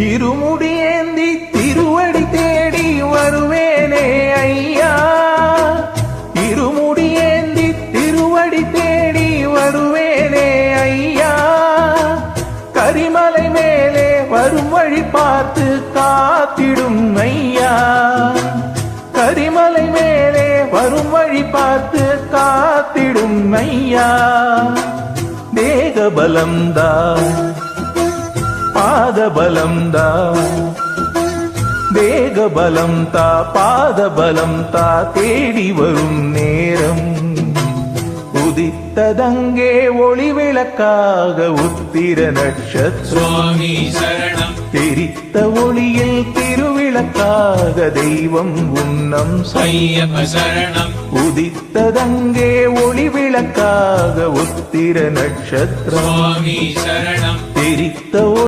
இருமுடியேந்தி திருவடி தேடி வருவேனே ஐயா, இருமுடியேந்தி திருவடி தேடி வருவேனே ஐயா, கரிமலை மேலே வரும் வழி பார்த்து காத்திடும் ஐயா, கரிமலை மேலே வரும் வழி பார்த்து காத்திடும் ஐயா. தேக பலம்தா பாத பலம்தா, தேக பலம்தா பாத பலம்தா, தேடி வரும் நேரம் உதித்ததங்கே ஒளி விளக்காக உத்திர நட்சத்திரம் தெரித்த ஒளியில் திருவிளக்காக தெய்வம் உன்னம் ஐயப்ப சரணம். உதித்ததங்கே ஒளி விளக்காக உத்திர நட்சத்திரம் தெரித்த